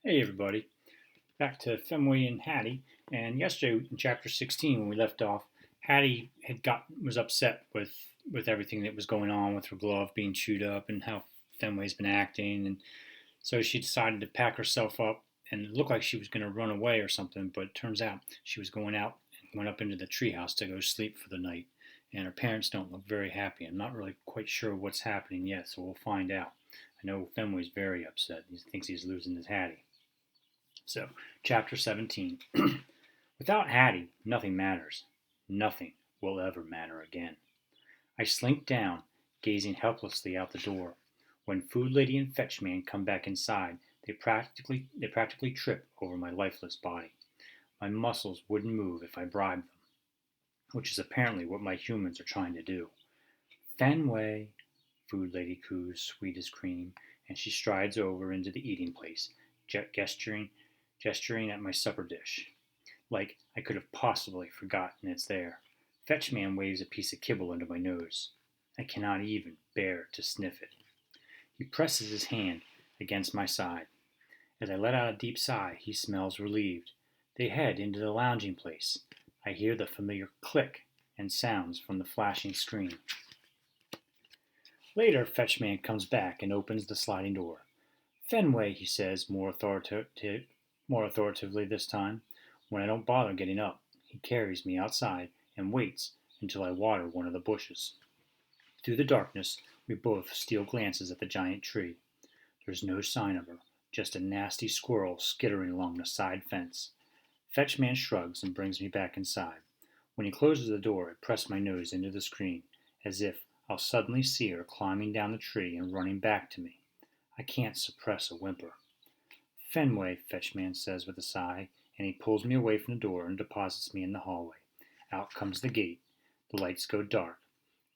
Hey everybody, back to Fenway and Hattie. And yesterday in chapter 16, when we left off, Hattie was upset with everything that was going on with her glove being chewed up and how Fenway's been acting, and so she decided to pack herself up and it looked like she was going to run away or something. But it turns out she was going out and went up into the treehouse to go sleep for the night. And her parents don't look very happy. I'm not really quite sure what's happening yet, so we'll find out. I know Fenway's very upset. He thinks he's losing his Hattie. So, chapter 17. Without Hattie, nothing matters. Nothing will ever matter again. I slink down, gazing helplessly out the door. When Food Lady and Fetch Man come back inside, they practically trip over my lifeless body. My muscles wouldn't move if I bribed them, which is apparently what my humans are trying to do. Fenway, Food Lady coos, sweet as cream, and she strides over into the eating place, gesturing at my supper dish, like I could have possibly forgotten it's there. Fetchman waves a piece of kibble under my nose. I cannot even bear to sniff it. He presses his hand against my side. As I let out a deep sigh, he smells relieved. They head into the lounging place. I hear the familiar click and sounds from the flashing screen. Later, Fetchman comes back and opens the sliding door. Fenway, he says, more authoritatively this time. When I don't bother getting up, he carries me outside and waits until I water one of the bushes. Through the darkness, we both steal glances at the giant tree. There's no sign of her, just a nasty squirrel skittering along the side fence. Fetchman shrugs and brings me back inside. When he closes the door, I press my nose into the screen, as if I'll suddenly see her climbing down the tree and running back to me. I can't suppress a whimper. Fenway, Fetchman says with a sigh, and he pulls me away from the door and deposits me in the hallway. Out comes the gate. The lights go dark,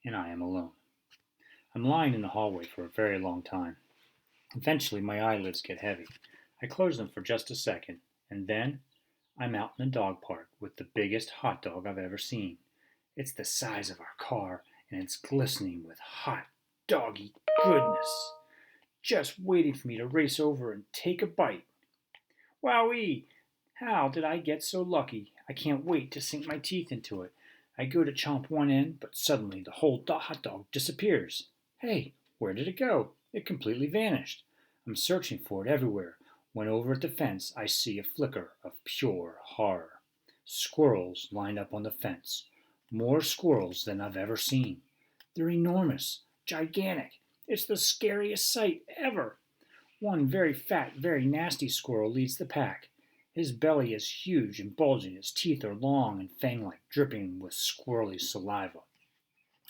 and I am alone. I'm lying in the hallway for a very long time. Eventually, my eyelids get heavy. I close them for just a second, and then I'm out in the dog park with the biggest hot dog I've ever seen. It's the size of our car, and it's glistening with hot doggy goodness, just waiting for me to race over and take a bite. Wowee! How did I get so lucky? I can't wait to sink my teeth into it. I go to chomp one end, but suddenly the whole hot dog disappears. Hey, where did it go? It completely vanished. I'm searching for it everywhere, when over at the fence I see a flicker of pure horror. Squirrels lined up on the fence. More squirrels than I've ever seen. They're enormous, gigantic. It's the scariest sight ever. One very fat, very nasty squirrel leads the pack. His belly is huge and bulging, his teeth are long and fang-like, dripping with squirrely saliva.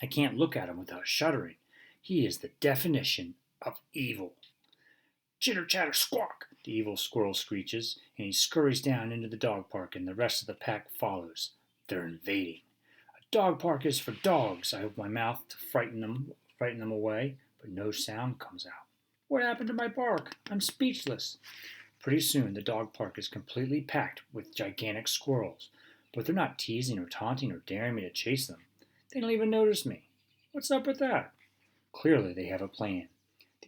I can't look at him without shuddering. He is the definition of evil. Chitter chatter squawk, the evil squirrel screeches, and he scurries down into the dog park, and the rest of the pack follows. They're invading. A dog park is for dogs. I open my mouth to frighten them away, but no sound comes out. What happened to my bark? I'm speechless. Pretty soon the dog park is completely packed with gigantic squirrels, but they're not teasing or taunting or daring me to chase them. They don't even notice me. What's up with that? Clearly they have a plan.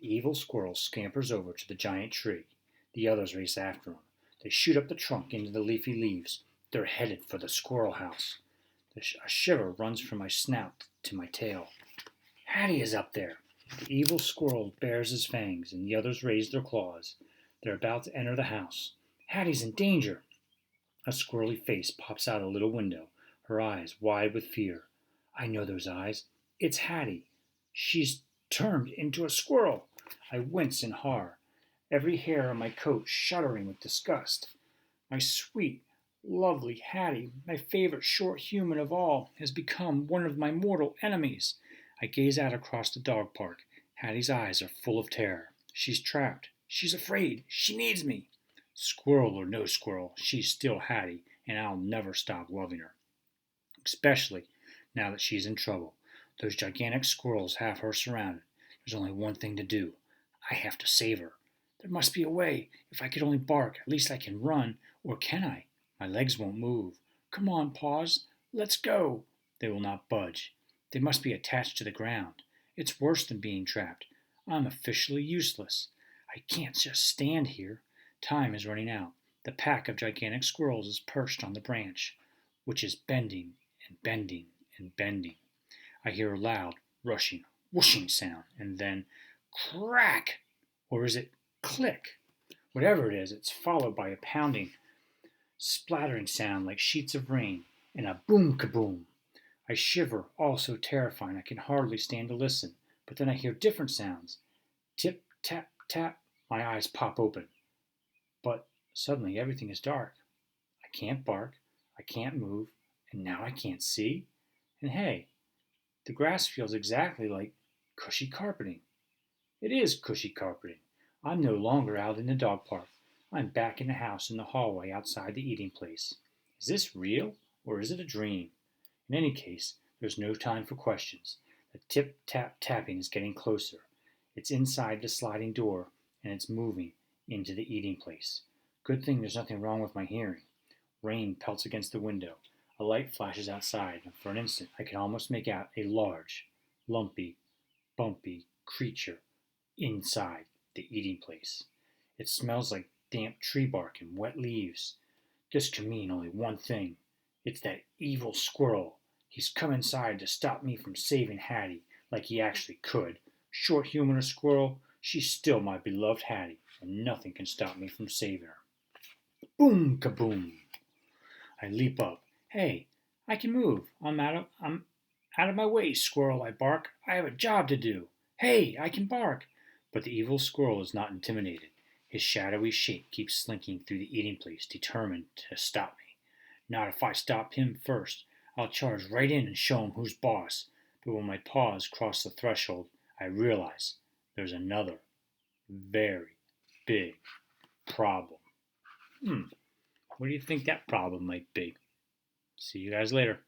The evil squirrel scampers over to the giant tree. The others race after him. They shoot up the trunk into the leafy leaves. They're headed for the squirrel house. A shiver runs from my snout to my tail. Hattie is up there. The evil squirrel bares his fangs, and the others raise their claws. They're about to enter the house. Hattie's in danger. A squirrely face pops out a little window, her eyes wide with fear. I know those eyes. It's Hattie. She's turned into a squirrel. I wince in horror, every hair on my coat shuddering with disgust. My sweet, lovely Hattie, my favorite short human of all, has become one of my mortal enemies. I gaze out across the dog park. Hattie's eyes are full of terror. She's trapped. She's afraid. She needs me. Squirrel or no squirrel, she's still Hattie, and I'll never stop loving her. Especially now that she's in trouble. Those gigantic squirrels have her surrounded. There's only one thing to do. I have to save her. There must be a way. If I could only bark, at least I can run. Or can I? My legs won't move. Come on, paws. Let's go. They will not budge. They must be attached to the ground. It's worse than being trapped. I'm officially useless. I can't just stand here. Time is running out. The pack of gigantic squirrels is perched on the branch, which is bending and bending and bending. I hear a loud, rushing, whooshing sound, and then crack! Or is it click? Whatever it is, it's followed by a pounding, splattering sound like sheets of rain, and a boom kaboom. I shiver, all so terrifying I can hardly stand to listen. But then I hear different sounds. Tip, tap, tap. My eyes pop open. But suddenly everything is dark. I can't bark, I can't move, and now I can't see. And hey, the grass feels exactly like cushy carpeting. It is cushy carpeting. I'm no longer out in the dog park. I'm back in the house in the hallway outside the eating place. Is this real or is it a dream? In any case, there's no time for questions. The tip tap tapping is getting closer. It's inside the sliding door and it's moving into the eating place. Good thing there's nothing wrong with my hearing. Rain pelts against the window. A light flashes outside, and for an instant I can almost make out a large, lumpy, bumpy creature inside the eating place. It smells like damp tree bark and wet leaves. This can mean only one thing. It's that evil squirrel. He's come inside to stop me from saving Hattie, like he actually could. Short, humorous squirrel, she's still my beloved Hattie, and nothing can stop me from saving her. Boom kaboom! I leap up. Hey, I can move. I'm out of my way, squirrel, I bark. I have a job to do. Hey, I can bark. But the evil squirrel is not intimidated. His shadowy shape keeps slinking through the eating place, determined to stop me. Not if I stop him first. I'll charge right in and show him who's boss. But when my paws cross the threshold, I realize there's another very big problem. What do you think that problem might be? See you guys later.